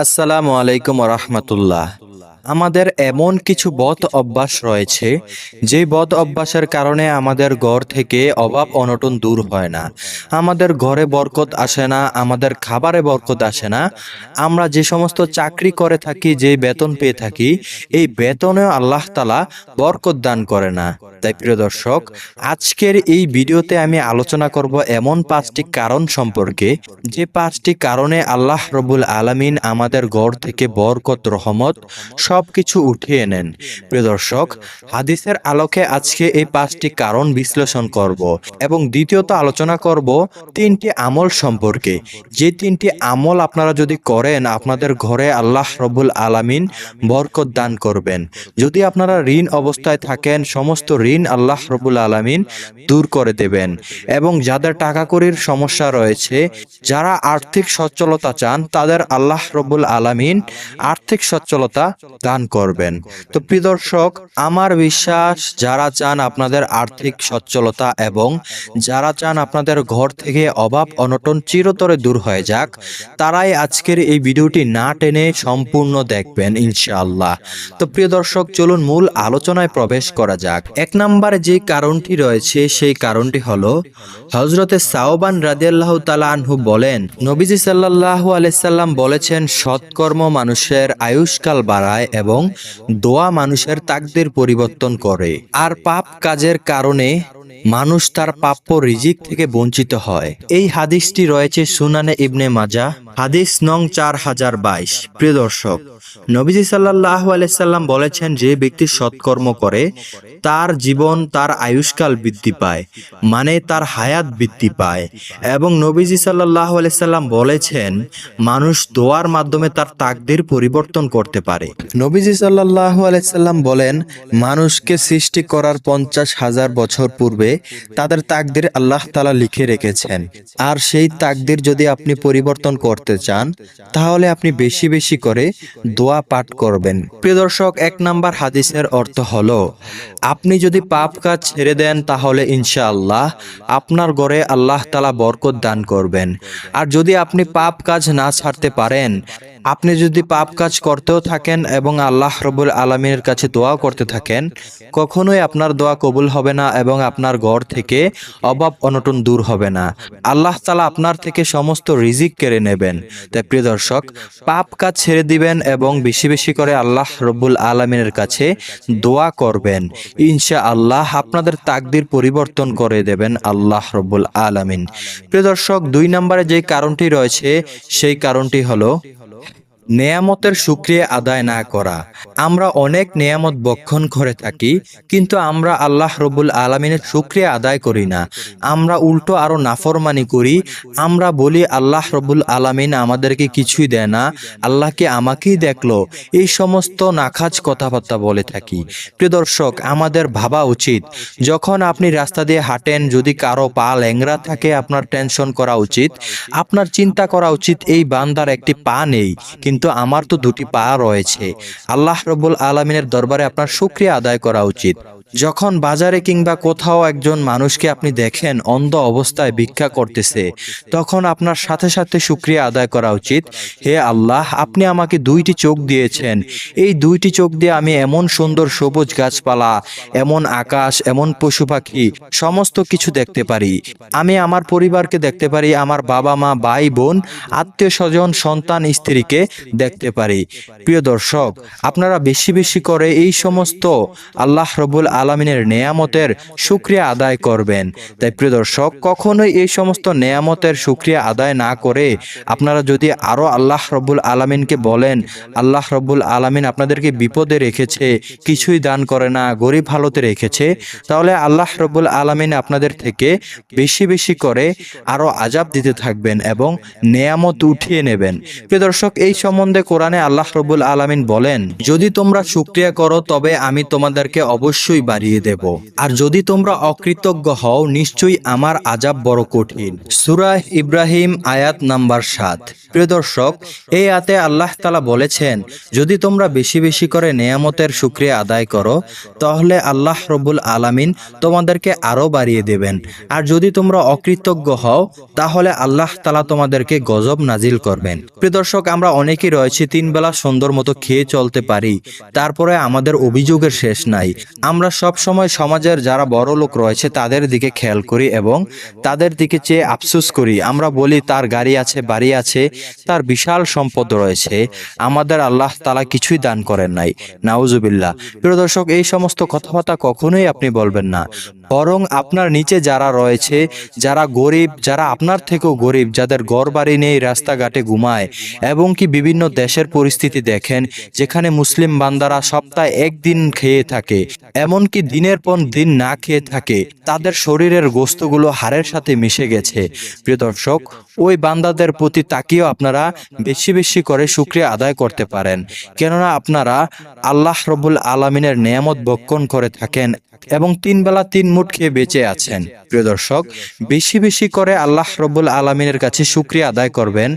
আসসালামু আলাইকুম রহমতুল্লাহ। আমাদের এমন কিছু বদ অভ্যাস রয়েছে যে বদ অভ্যাসের কারণে আমাদের ঘর থেকে অভাব অনটন দূর হয় না, আমাদের ঘরে বরকত আসে না, আমাদের খাবারে বরকত আসে না। আমরা যে সমস্ত চাকরি করে থাকি, যে বেতন পেয়ে থাকি, এই বেতনেও আল্লাহ তাআলা বরকত দান করে না। তাই প্রিয় দর্শক, আজকের এই ভিডিওতে আমি আলোচনা করব এমন 5টি কারণ সম্পর্কে, যে 5টি কারণে আল্লাহ রব্বুল আলামিন আমাদের ঘর থেকে বরকত, রহমত সবকিছু উঠিয়ে নেন। প্রিয় দর্শক, হাদিসের আলোকে আজকে এই 5টি কারণ বিশ্লেষণ করব এবং দ্বিতীয়ত আলোচনা করব 3টি আমল সম্পর্কে, যে 3টি আমল আপনারা যদি করেন আপনাদের ঘরে আল্লাহ রব্বুল আলামিন বরকত দান করবেন। যদি আপনারা ঋণ অবস্থায় থাকেন, সমস্ত ঋণ আল্লাহ রব্বুল আলামিন দূর করে দেবেন। এবং যাদের টাকা কড়ির সমস্যা রয়েছে, যারা আর্থিক সচ্ছলতা চান, তাদের আল্লাহ রব্বুল আলামিন আর্থিক সচ্ছলতা দান করবেন। তো প্রিয় দর্শক, আমার বিশ্বাস যারা চান আপনাদের আর্থিক সচ্ছলতা এবং যারা চান আপনাদের ঘর থেকে অভাব অনটন চিরতরে দূর হয়ে যাক, তারাই আজকের এই ভিডিওটি না টেনে সম্পূর্ণ দেখবেন ইনশাআল্লাহ। তো প্রিয় দর্শক, চলুন মূল আলোচনায় প্রবেশ করা যাক। 1 নম্বরে যে কারণটি রয়েছে সেই কারণটি হলো, হযরতে সাওবান রাদিয়াল্লাহু তাআলা আনহু বলেন, নবীজি সাল্লাল্লাহু আলাইহি সাল্লাম বলেছেন, সৎকর্ম মানুষের আয়ুষ্কাল বাড়ায় এবং দোয়া মানুষের তাকদীর পরিবর্তন করে, আর পাপ কাজের কারণে মানুষ তার প্রাপ্য রিজিক থেকে বঞ্চিত হয়। এই হাদিসটি রয়েছে সুনানে ইবনে মাজাহ, হাদিস নং 4022। প্রিয় দর্শক, নবীজি সাল্লাল্লাহু আলাইহি সাল্লাম বলেছেন, যে ব্যক্তি সৎকর্ম করে তার জীবন, তার আয়ুষ্কাল বৃদ্ধি পায়, মানে তার হায়াত বৃদ্ধি পায়। এবং নবীজি সাল্লাল্লাহু আলাইহি সাল্লাম বলেছেন, মানুষ দোয়ার মাধ্যমে তার তাকদীর পরিবর্তন করতে পারে। নবীজি সাল্লাল্লাহু আলাইহি সাল্লাম বলেন, মানুষকে সৃষ্টি করার 50,000 বছর পূর্বে তাদের তাকদীর আল্লাহ তাআলা লিখে রেখেছেন। আর সেই তাকদীর যদি আপনি পরিবর্তন করতে চান, তাহলে আপনি বেশি বেশি করে দোয়া পাঠ করবেন। প্রিয় দর্শক, 1 নাম্বার হাদিসের অর্থ হলো, আপনি যদি পাপ কাজ ছেড়ে দেন তাহলে ইনশাআল্লাহ আপনার ঘরে আল্লাহ তাআলা বরকত দান করবেন। আর যদি আপনি পাপ কাজ না ছাড়তে পারেন, আপনি যদি পাপ কাজ করতেও থাকেন এবং আল্লাহ রব্বুল আলামিনের কাছে দোয়া করতে থাকেন, কখনোই আপনার দোয়া কবুল হবে না এবং আপনার ঘর থেকে অভাব অনটন দূর হবে না। আল্লাহ তাআলা আপনার থেকে সমস্ত রিজিক কেড়ে নেবেন। তাই প্রিয় দর্শক, পাপ কাজ ছেড়ে দিবেন এবং বেশি বেশি করে আল্লাহ রব্বুল আলামিনের কাছে দোয়া করবেন। ইনশাআল্লাহ আপনাদের তাকদীর পরিবর্তন করে দেবেন আল্লাহ রব্বুল আলামিন। প্রিয় দর্শক, 2 নম্বরে যে কারণটি রয়েছে সেই কারণটি হলো, নেয়ামতের শুকরিয়া আদায় না করা। আমরা অনেক নেয়ামত ভক্ষণ করে থাকি, কিন্তু আমরা আল্লাহ রব্বুল আলামিনের শুকরিয়া আদায় করি না। আমরা উল্টো আরো নাফরমানি করি। আমরা বলি, আল্লাহ রব্বুল আলামিন আমাদেরকে কিছুই দেয় না, আল্লাহকে আমাকেই দেখলো, এই সমস্ত নাখাজ কথাবার্তা বলে থাকি। প্রিয় দর্শক, আমাদের ভাবা উচিত, যখন আপনি রাস্তা দিয়ে হাঁটেন, যদি কারো পা ল্যাংড়া থাকে, আপনার টেনশন করা উচিত, আপনার চিন্তা করা উচিত, এই বান্দার একটি পা নেই, কিন্তু আমার তো 2টি পা রয়েছে। আল্লাহ রব্বুল আলামিনের দরবারে আপনার শুকরিয়া আদায় করা উচিত। যখন বাজারে কিংবা কোথাও একজন মানুষকে আপনি দেখেন অন্ধ অবস্থায় ভিক্ষা করতেছে, তখন আপনার সাথে সাথে শুকরিয়া আদায় করা উচিত, হে আল্লাহ, আপনি আমাকে 2টি চোখ দিয়েছেন, এই 2টি চোখ দিয়ে আমি এমন সুন্দর সবুজ গাছপালা, এমন আকাশ, এমন পশু পাখি সমস্ত কিছু দেখতে পারি। আমি আমার পরিবারকে দেখতে পারি, আমার বাবা মা, ভাই বোন, আত্মীয় স্বজন, সন্তান, স্ত্রীকে দেখতে পারি। প্রিয় দর্শক, আপনারা বেশি বেশি করে এই সমস্ত আল্লাহ রব্বুল আলামিনের নেয়ামতের শুকরিয়া আদায় করবেন। তাই প্রিয় দর্শক, কখনোই এই সমস্ত নেয়ামতের শুকরিয়া আদায় না করে আপনারা যদি আরো আল্লাহ রব্বুল আলামিনকে বলেন, আল্লাহ রব্বুল আলামিন আপনাদেরকে বিপদে রেখেছে, কিছুই দান করে না, গরিব হালতে রেখেছে, তাহলে আল্লাহ রব্বুল আলামিন আপনাদের থেকে বেশি বেশি করে আরো আযাব দিতে থাকবেন এবং নেয়ামত উঠিয়ে নেবেন। প্রিয় দর্শক, এই সম্বন্ধে কোরআনে আল্লাহ রব্বুল আলামিন বলেন, যদি তোমরা শুকরিয়া করো তবে আমি তোমাদেরকে অবশ্যই বাড়িয়ে দেব। আর যদি তোমরা অকৃতজ্ঞ হও নিশ্চয়ই আমার আযাব বড় কঠিন। সূরা ইব্রাহিম আয়াত নাম্বার 7। প্রিয় দর্শক, এই আয়াতে আল্লাহ তাআলা বলেছেন, যদি তোমরা বেশি বেশি করে নেয়ামতের শুকরিয়া আদায় করো তাহলে আল্লাহ রব্বুল আলামিন তোমাদেরকে আরো বাড়িয়ে দেবেন। আর যদি তোমরা অকৃতজ্ঞ হও তাহলে আল্লাহ তাআলা তোমাদেরকে গজব নাজিল করবেন। প্রিয় দর্শক, আমরা অনেকেই রয়েছে 3 বেলা সুন্দর মতো খেয়ে চলতে পারি, তারপরে আমাদের অভিযোগের শেষ নাই। আমরা সব সময় সমাজের যারা বড় লোক রয়েছে তাদের দিকে খেয়াল করি এবং তাদের দিকে চেয়ে আফসোস করি। আমরা বলি তার গাড়ি আছে, বাড়ি আছে, তার বিশাল সম্পদ রয়েছে, আমাদের আল্লাহ তাআলা কিছুই দান করেন নাই। নাউজুবিল্লাহ। প্রিয় দর্শক, এই সমস্ত কথাবার্তা কখনোই আপনি বলবেন না। বরং আপনার নিচে যারা রয়েছে, যারা গরিব, যারা আপনার থেকেও গরিব, যাদের ঘর বাড়ি নেই, রাস্তাঘাটে ঘুমায়, এবং কি বিভিন্ন দেশের পরিস্থিতি দেখেন যেখানে মুসলিম বান্দারা সপ্তাহে একদিন খেয়ে থাকে, এমনকি দিনের পর দিন না খেয়ে থাকে, তাদের শরীরের গোস্তগুলো হাড়ের সাথে মিশে গেছে। প্রিয় দর্শক, ওই বান্দাদের প্রতি তাকিয়েও আপনারা বেশি বেশি করে শুকরিয়া আদায় করতে পারেন, কেননা আপনারা আল্লাহ রব্বুল আলামিনের নেয়ামত ভক্ষণ করে থাকেন এবং 3 বেলা 3 মুঠ খেয়ে বেঁচে আছেন। প্রিয় দর্শক, বেশি বেশি করে আল্লাহ রব্বুল আলামিনের কাছে শুকরিয়া আদায় করবেন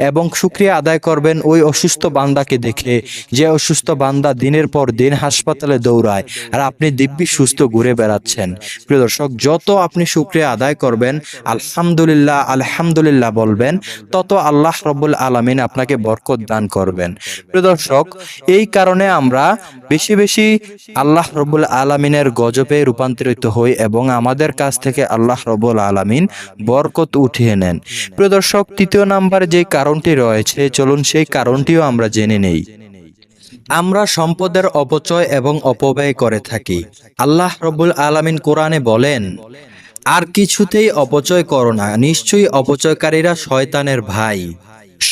এবং শুকরিয়া আদায় করবেন ওই অসুস্থ বান্দাকে দেখে, যে অসুস্থ বান্দা দিনের পর দিন হাসপাতালে দৌড়ায় আর আপনি দিব্যি সুস্থ ঘুরে বেড়াচ্ছেন। প্রিয় দর্শক, যত আপনি শুকরিয়া আদায় করবেন, আলহামদুলিল্লাহ আলহামদুলিল্লাহ বলবেন, তত আল্লাহ রব্বুল আলামিন আপনাকে বরকত দান করবেন। প্রিয় দর্শক, এই কারণে আমরা বেশি বেশি আল্লাহ রব্বুল আলামিনের গজবে রূপান্তরিত হই এবং আমাদের কাছ থেকে আল্লাহ রব্বুল আলামিন বরকত উঠিয়ে নেন। প্রিয় দর্শক, 3য় নম্বরে যে কারণটি রয়েছে, চলুন সেই কারণটিও আমরা জেনে নেই। আমরা সম্পদের অপচয় এবং অপব্যয় করে থাকি। আল্লাহ রব্বুল আলামিন কোরআনে বলেন, আর কিছুতেই অপচয় করো না, নিশ্চয়ই অপচয়কারীরা শয়তানের ভাই।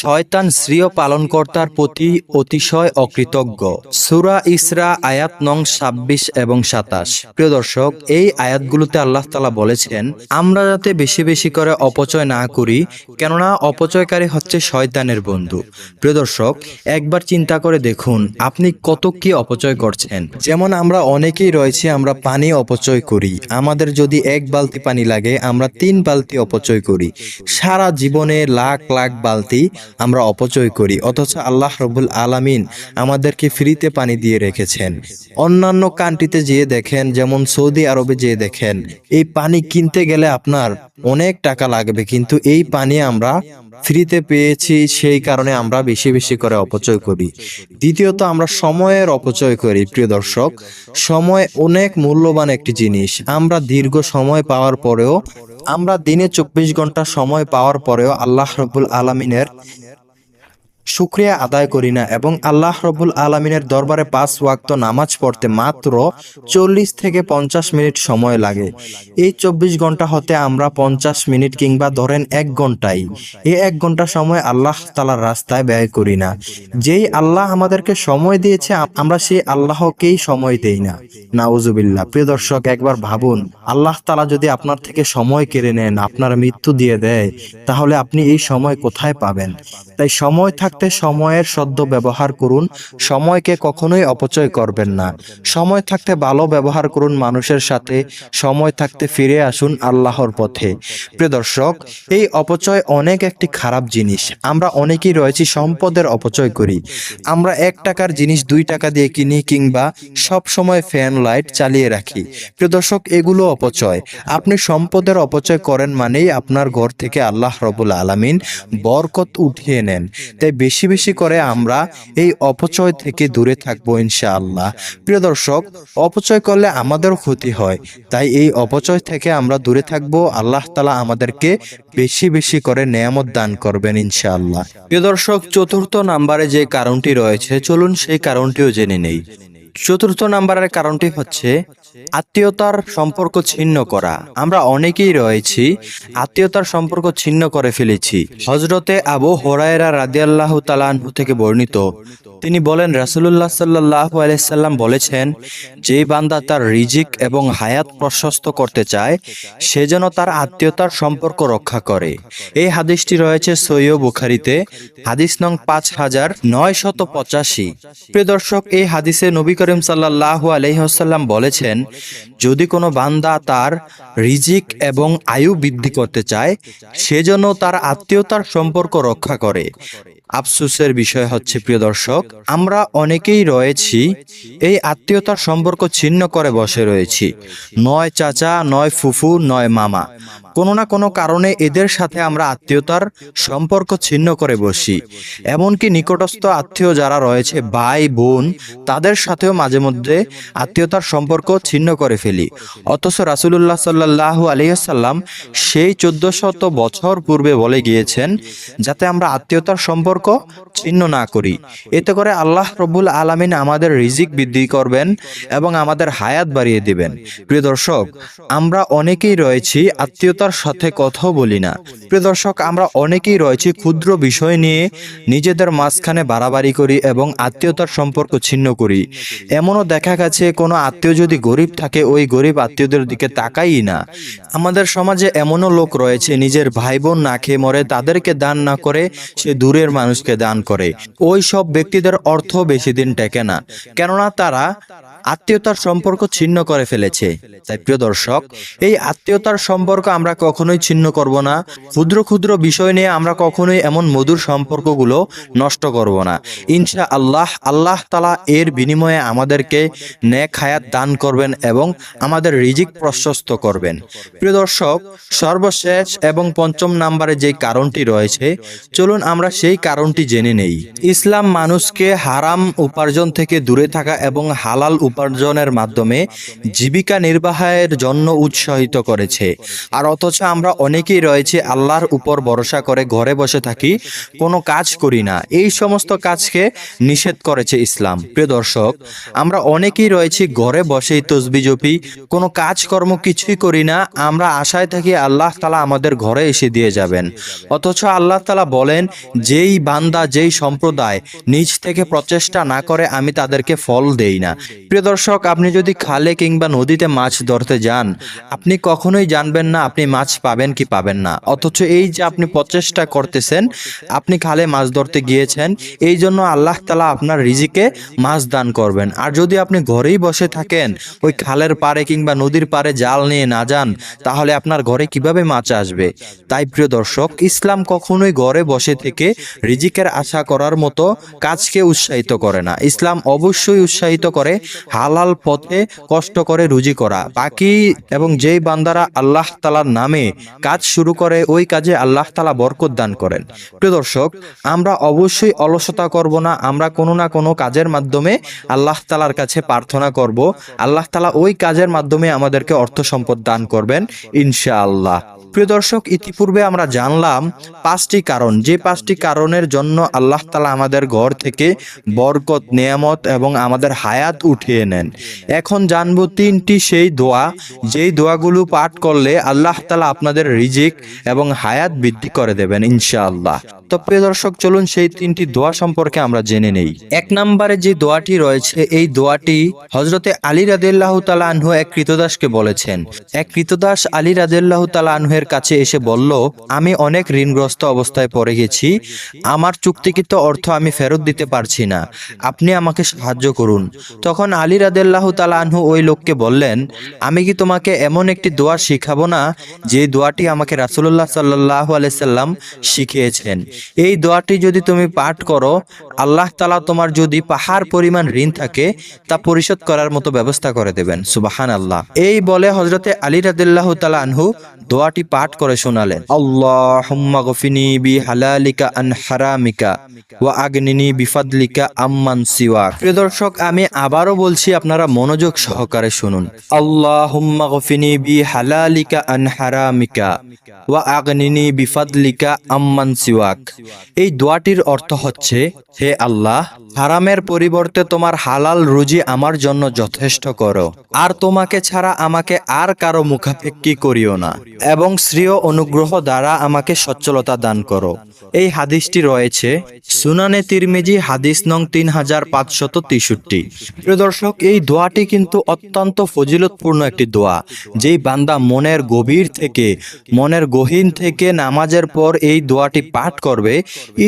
শয়তান শ্রেয় পালনকর্তার প্রতি অতিশয় অকৃতজ্ঞ। সূরা ইসরা আয়াত নং 26 এবং 27। প্রিয় দর্শক, এই আয়াতগুলোতে আল্লাহ তাআলা বলেছেন আমরা যাতে বেশি বেশি করে অপচয় না করি, কেননা অপচয়কারী হচ্ছে শয়তানের বন্ধু। প্রিয় দর্শক, একবার চিন্তা করে দেখুন আপনি কত কি অপচয় করছেন। যেমন আমরা অনেকেই রয়েছে, আমরা পানি অপচয় করি। আমাদের যদি 1 বালতি পানি লাগে আমরা 3 বালতি অপচয় করি। সারা জীবনে লাখ লাখ বালতি আমরা অপচয় করি, অথচ আল্লাহ রব্বুল আলামিন আমাদেরকে ফ্রিতে পানি দিয়ে রেখেছেন। অন্যান্য কান্ট্রিতে যেয়ে দেখেন, যেমন সৌদি আরবে যেয়ে দেখেন, এই পানি কিনতে গেলে আপনার অনেক টাকা লাগবে, কিন্তু এই পানি আমরা ফ্রিতে পেয়েছি, সেই কারণে আমরা বেশি বেশি করে অপচয় করি। দ্বিতীয়ত, আমরা সময়ের অপচয় করি। প্রিয় দর্শক, সময় অনেক মূল্যবান একটি জিনিস। আমরা দীর্ঘ সময় পাওয়ার পরেও, আমরা দিনে 24 ঘন্টা সময় পাওয়ার পরেও আল্লাহ রব্বুল আলামিনের শুকরিয়া আদায় করি না এবং আল্লাহ রব্বুল আলামিনের দরবারে 5 ওয়াক্ত নামাজ পড়তে মাত্র 40 থেকে 50 মিনিট সময় লাগে। এই 24 ঘন্টা হতে আমরা 50 মিনিট কিংবা ধরেন 1 ঘন্টাই, এই 1 ঘন্টা সময় আল্লাহ তাআলার রাস্তায় ব্যয় করি না। যেই আল্লাহ আমাদেরকে সময় দিয়েছে আমরা সেই আল্লাহকেই সময় দেই না। নাউজুবিল্লাহ। প্রিয় দর্শক, একবার ভাবুন, আল্লাহ তাআলা যদি আপনার থেকে সময় কেড়ে নেন, আপনার মৃত্যু দিয়ে দেয়, তাহলে আপনি এই সময় কোথায় পাবেন? তাই সময় থাকতে সময়ের সদ্য ব্যবহার করুন, সময়কে কখনোই অপচয় করবেন না। সময় থাকতে ভালো ব্যবহার করুন মানুষের সাথে, সময় থাকতে ফিরে আসুন আল্লাহর পথে। প্রিয় দর্শক, এই অপচয় অনেক একটি খারাপ জিনিস। আমরা অনেকেই রয়েছি সম্পদের অপচয় করি। আমরা 1 টাকার জিনিস 2 টাকা দিয়ে কিনি কিংবা সব সময় ফ্যান লাইট চালিয়ে রাখি। প্রিয় দর্শক, এগুলো অপচয়। আপনি সম্পদের অপচয় করেন মানেই আপনার ঘর থেকে আল্লাহ রব্বুল আলামিন বরকত উঠিয়ে নেন। তাই বেশি বেশি করে আমরা এই অপচয় থেকে দূরে থাকবো ইনশাআল্লাহ। প্রিয় দর্শক, অপচয় করলে আমাদেরও ক্ষতি হয়, তাই এই অপচয় থেকে আমরা দূরে থাকবো। আল্লাহ তাআলা আমাদেরকে বেশি বেশি করে নেয়ামত দান করবেন ইনশাআল্লাহ। প্রিয় দর্শক, 4র্থ নম্বরে যে কারণটি রয়েছে, চলুন সেই কারণটিও জেনে নেই। 4র্থ নম্বরের কারণটি হচ্ছে আত্মীয়তার সম্পর্ক ছিন্ন করা। আমরা অনেকেই রয়েছি আত্মীয়তার সম্পর্ক ছিন্ন করে ফেলেছি। হযরতে আবু হুরায়রা রাদিয়াল্লাহু তাআলা আনহু থেকে বর্ণিত, তিনি বলেন রাসূলুল্লাহ সাল্লাল্লাহু আলাইহি সাল্লাম বলেছেন, যে বান্দা তার রিজিক এবং হায়াত প্রশস্ত করতে চায় সে যেন তার আত্মীয়তার সম্পর্ক রক্ষা করে। এই হাদিসটি রয়েছে সহিহ বুখারীতে, হাদিস নং 5985। প্রিয় দর্শক, এই হাদিসে নবী করিম করিম সাল্লাল্লাহু আলাইহি ওয়াসাল্লাম বলেছেন, যদি কোনো বান্দা তার রিজিক এবং আয়ু বৃদ্ধি করতে চায়, সেজন্য তার আত্মীয়তার সম্পর্ক রক্ষা করে। আফসোসের বিষয় হচ্ছে প্রিয় দর্শক, আমরা অনেকেই রয়েছি এই আত্মীয়তার সম্পর্ক ছিন্ন করে বসে রয়েছি। নয় চাচা, নয় ফুফু, নয় মামা, কোনো না কোনো কারণে এদের সাথে আমরা আত্মীয়তার সম্পর্ক ছিন্ন করে বসি। এমনকি নিকটস্থ আত্মীয় যারা রয়েছে, ভাই বোন, তাদের সাথেও মাঝে মধ্যে আত্মীয়তার সম্পর্ক ছিন্ন করে ফেলি। অথচ রাসূলুল্লাহ সাল্লাল্লাহু আলাইহি ওয়াসাল্লাম সেই 1400 বছর পূর্বে বলে গিয়েছেন যাতে আমরা আত্মীয়তার সম্পর্ক ছিন্ন না করি। এতে করে আল্লাহ রব্বুল আলামিন আমাদের রিজিক বৃদ্ধি করবেন এবং আমাদের হায়াত বাড়িয়ে দিবেন। প্রিয় দর্শক, আমরা অনেকেই রয়েছি আত্মীয়তার সাথে কথা বলি না। প্রিয় দর্শক, আমরা অনেকেই রয়েছি ক্ষুদ্র বিষয় নিয়ে নিজেদের মাঝখানে বাড়াবাড়ি করি এবং আত্মীয়তার সম্পর্ক ছিন্ন করি। এমনও দেখা গেছে কোনো আত্মীয় যদি গরিব থাকে, ওই গরিব আত্মীয়দের দিকে তাকাই না। আমাদের সমাজে এমনও লোক রয়েছে নিজের ভাই বোন না খেয়ে মরে, তাদেরকে দান না করে সে দূরের মানুষকে দান করে। ওই সব ব্যক্তিদের অর্থ বেশি দিন টেকে না, কেননা তারা আত্মীয়তার সম্পর্ক ছিন্ন করে ফেলেছে। তাই প্রিয় দর্শক, এই আত্মীয়তার সম্পর্ক আমরা কখনোই ছিন্ন করব না। ক্ষুদ্র ক্ষুদ্র বিষয় নিয়ে আমরা কখনোই এমন মধুর সম্পর্কগুলো নষ্ট করব না। ইনশা আল্লাহ, আল্লাহ তাআলা এর বিনিময়ে আমাদেরকে নেক হায়াত দান করবেন এবং আমাদের রিজিক প্রশস্ত করবেন। প্রিয় দর্শক, সর্বশেষ এবং পঞ্চম নম্বরে যে কারণটি রয়েছে, চলুন আমরা সেই কারণটি জেনে নেই। ইসলাম মানুষকে হারাম উপার্জন থেকে দূরে থাকা এবং হালাল উপার্জনের মাধ্যমে জীবিকা নির্বাহের জন্য উৎসাহিত করেছে। আর অথচ আমরা অনেকেই রয়েছে আল্লাহর উপর ভরসা করে ঘরে বসে থাকি, কোনো কাজ করি না। এই সমস্ত কাজকে নিষেধ করেছে ইসলাম। প্রিয় দর্শক, আমরা অনেকেই রয়েছি ঘরে বসেই তসবিহ জপি, কোনো কাজকর্ম কিছুই করি না। আমরা আশায় থাকি আল্লাহ তাআলা আমাদের ঘরে এসে দিয়ে যাবেন। অথচ আল্লাহ তাআলা বলেন, যেই বান্দা, যেই সম্প্রদায় নিজ থেকে প্রচেষ্টা না করে, আমি তাদেরকে ফল দেই না। প্রিয় দর্শক, আপনি যদি খালে কিংবা নদীতে মাছ ধরতে যান, আপনি কখনোই জানবেন না আপনি মাছ পাবেন কি পাবেন না। অথচ এই যে আপনি প্রচেষ্টা করতেছেন, আপনি খালে মাছ ধরতে গিয়েছেন, এই জন্য আল্লাহ তাআলা আপনার রিজিকে মাছ দান করবেন। আর যদি আপনি ঘরেই বসে থাকেন, ওই খালের পাড়ে কিংবা নদীর পাড়ে জাল নিয়ে না যান, তাহলে আপনার ঘরে কিভাবে মাছ আসবে? তাই প্রিয় দর্শক, ইসলাম কখনোই ঘরে বসে থেকে রিজিকের আশা করার মতো কাজকে উৎসাহিত করে না। ইসলাম অবশ্যই উৎসাহিত করে হালাল পথে কষ্ট করে রুজি করা। বাকি এবং যেই বান্দারা আল্লাহ তাআলার নামে কাজ শুরু করে, ওই কাজে আল্লাহ তাআলা বরকত দান করেন। প্রিয় দর্শক, আমরা অবশ্যই অলসতা করব না। আমরা কোনো না কোনো কাজের মাধ্যমে আল্লাহ তাআলার কাছে প্রার্থনা করব। আল্লাহ তাআলা ওই কাজের মাধ্যমে আমাদেরকে অর্থ সম্পদ দান করবেন ইনশাআল্লাহ। প্রিয় দর্শক, ইতিপূর্বে আমরা জানলাম 5টি কারণ, যে 5টি কারণের জন্য আল্লাহ তাআলা আমাদের ঘর থেকে বরকত, নেয়ামত এবং আমাদের হায়াত উঠিয়ে নেন। এখন জানবো 3টি সেই দোয়া, যেই দোয়াগুলো পাঠ করলে আল্লাহ তাআলা আপনাদের রিজিক এবং হায়াত বৃদ্ধি করে দেবেন ইনশাআল্লাহ। তো প্রিয় দর্শক, চলুন সেই 3টি দোয়া সম্পর্কে আমরা জেনে নেই। 1 নম্বরে যে দোয়াটি রয়েছে, এই দোয়াটি হযরতে আলী রাদিয়াল্লাহু তাআলা আনহু এক কৃতদাসকে বলেছেন। এক কৃতদাস আলী রাদিয়াল্লাহু তাআলা আনহুর কাছে এসে বলল, আমি অনেক ঋণগ্রস্ত অবস্থায় পড়ে গেছি, আমার চুক্তিকৃত অর্থ আমি ফেরত দিতে পারছি না, আপনি আমাকে সাহায্য করুন। তখন আলী রাদিয়াল্লাহু তাআলা আনহু ওই লোককে বললেন, আমি কি তোমাকে এমন একটি দোয়া শিখাবো না, যে দোয়াটি আমাকে রাসূলুল্লাহ সাল্লাল্লাহু আলাইহি সাল্লাম শিখিয়েছেন? এই দোয়াটি যদি তুমি পাঠ করো, আল্লাহ তাআলা তোমার যদি পাহাড় পরিমাণ ঋণ থাকে, তা পরিশোধ করার মতো ব্যবস্থা করে দেবেন। সুবহানাল্লাহ। এই বলে হযরতে আলী রাদিয়াল্লাহু তাআলা আনহু দোয়াটি পাঠ করে শোনালেন, আল্লাহুম্মা গফিনি বিহালালিকা আন হারামিকা ওয়া আগনিনি বিফাদলিকা আম্মান সিওয়াক। প্রিয় দর্শক, আমি আবারও বলছি, আপনারা মনোযোগ সহকারে শুনুন। আল্লাহুম্মা গফিনি বিহালালিকা আন হারামিকা ওয়া আগনিনি বিফাদলিকা আম্মান সিওয়াক। এই দোয়াটির অর্থ হচ্ছে, হে আল্লাহ, হারামের পরিবর্তে তোমার হালাল রুজি আমার জন্য যথেষ্ট করো, আর তোমাকে ছাড়া আমাকে আর কারো মুখাপেক্ষী করিও না, এবং শ্রেয় অনুগ্রহ দ্বারা আমাকে সচ্ছলতা দান করো। এই হাদিসটি রয়েছে সুনানে তিরমিজি, হাদিস নং 3563। প্রিয় দর্শক, এই দোয়াটি কিন্তু অত্যন্ত ফজিলতপূর্ণ একটি দোয়া। যেই বান্দা মনের গভীর থেকে, মনের গহীন থেকে নামাজের পর এই দোয়াটি পাঠ করবে,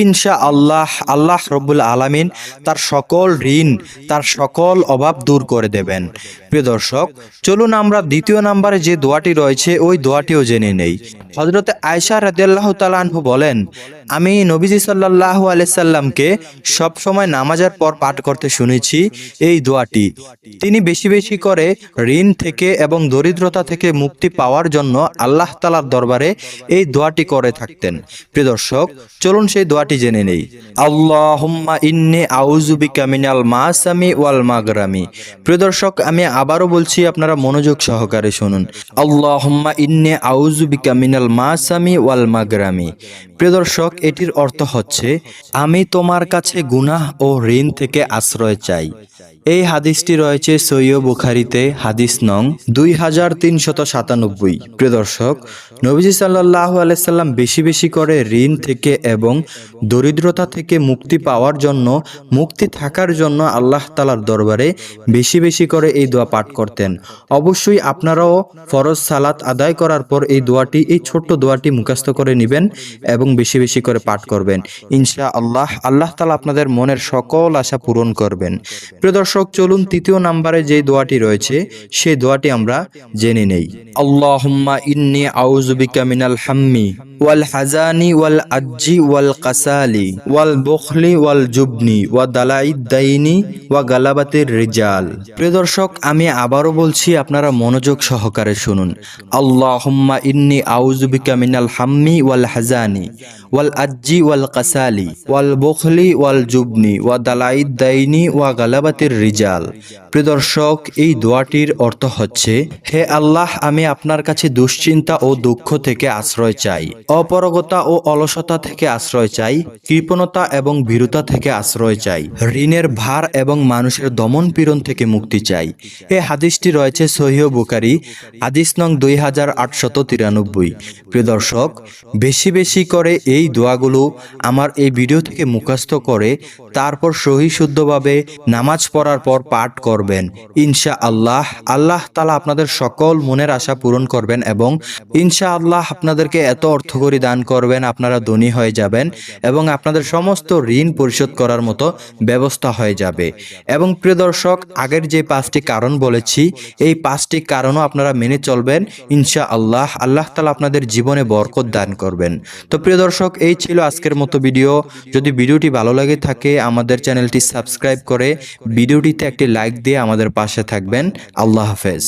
ইনশাআল্লাহ আল্লাহ রব্বুল আলামিন তার সকল ঋণ, তার সকল অভাব দূর করে দেবেন। প্রিয় দর্শক, চলুন আমরা দ্বিতীয় নম্বরে যে দোয়াটি রয়েছে ওই দোয়াটিও জেনে নেই। হযরত আয়েশা রাদিয়াল্লাহু তাআলা আনহু বলেন, আমি নবীজি সাল্লাল্লাহু আলাইহি সাল্লামকে সব সময় নামাজের পর পাঠ করতে শুনেছি এই দোয়াটি। তিনি বেশি বেশি করে ঋণ থেকে এবং দরিদ্রতা থেকে মুক্তি পাওয়ার জন্য আল্লাহ তাআলার দরবারে এই দোয়াটি করে থাকতেন। প্রিয় দর্শক, চলুন সেই দোয়াটি জেনে নেই। আল্লাহুম্মা ইন্নী আউযু বিকা মিনাল মাসামি ওয়াল মাগরামি। প্রিয় দর্শক, আমি আবারও বলছি, আপনারা মনোযোগ সহকারে শুনুন। আল্লাহুম্মা ইন্নী আউযু বিকা মিনাল মাসামি ওয়াল মাগরামি। প্রিয় দর্শক, এটির অর্থ হচ্ছে, আমি তোমার কাছে গুনাহ ও ঋণ থেকে আশ্রয় চাই। এই হাদিসটি রয়েছে সহিহ বুখারীতে, হাদিস নং 2397। প্রিয় দর্শক, নবীজি সাল্লাল্লাহু আলাইহি সাল্লাম বেশি বেশি করে ঋণ থেকে এবং দরিদ্রতা থেকে মুক্তি পাওয়ার জন্য, মুক্তি থাকার জন্য আল্লাহ তাআলার দরবারে বেশি বেশি করে এই দোয়া পাঠ করতেন। অবশ্যই আপনারাও ফরজ সালাত আদায় করার পর এই দোয়াটি, এই ছোট্ট দোয়াটি মুখস্থ করে নেবেন এবং বেশি বেশি করে পাঠ করবেন। ইনশাআল্লাহ আল্লাহ তাআলা আপনাদের মনের সকল আশা পূরণ করবেন। প্রিয় দর্শক, চলুন তৃতীয় নম্বরে যে দোয়াটি রয়েছে সেই দোয়াটি আমরা জেনে নেই। আল্লাহুম্মা ইন্নী আউযু বিকা মিনাল হাম্মি ওয়াল হাজানি ওয়াল আজ্জি ওয়াল কাসালি ওয়াল বুখলি ওয়াল জুবনি ওয়া দালাইদ দাইনি ওয়া গালাবাতির রিজাল। প্রিয় দর্শক, আমি আবারও বলছি, আপনারা মনোযোগ সহকারে শুনুন। আল্লাহুম্মা ইন্নী আউযু বিকা মিনাল হাম্মি ওয়াল হাজানি ওয়াল আজ্জি ওয়াল কাসালি ওয়াল বুখলি ওয়াল জুবনি ওয়া দালাইদ দাইনি ওয়া গালাবাতির রিজাল। প্রিয় দর্শক, এই দোয়াটির অর্থ হচ্ছে, হে আল্লাহ, আমি আপনার কাছে দুশ্চিন্তা ও দুঃখ থেকে আশ্রয় চাই, অপারগতা ও অলসতা থেকে আশ্রয় চাই, কৃপণতা এবং ভীরুতা থেকে আশ্রয় চাই, ঋণের ভার এবং মানুষের দমন পীড়ন থেকে মুক্তি চাই। এই হাদিসটি রয়েছে সহিহ বুখারী, হাদিস নং 2893। প্রিয় দর্শক, বেশি বেশি করে এই দোয়াগুলো আমার এই ভিডিও থেকে মুখস্থ করে তারপর সহি শুদ্ধভাবে নামাজ পড়ার পর পাঠ করবেন। ইনশাআল্লাহ আল্লাহ তাআলা আপনাদের সকল মনের আশা পূরণ করবেন এবং ইনশাআল্লাহ আপনাদেরকে এত অর্থকরী দান করবেন, আপনারা ধনী হয়ে যাবেন এবং আপনাদের সমস্ত ঋণ পরিশোধ করার মতো ব্যবস্থা হয়ে যাবে। এবং প্রিয় দর্শক, আগের যে 5টি কারণ বলেছি, এই 5টি কারণও আপনারা মেনে চলবেন। ইনশাআল্লাহ আল্লাহ তাআলা আপনাদের জীবনে বরকত দান করবেন। তো প্রিয় দর্শক, এই ছিল আজকের মতো ভিডিও। যদি ভিডিওটি ভালো লাগে থাকে, আমাদের চ্যানেলটি সাবস্ক্রাইব করে ভিডিওটিতে একটি লাইক দিয়ে আমাদের পাশে থাকবেন। আল্লাহ হাফেজ।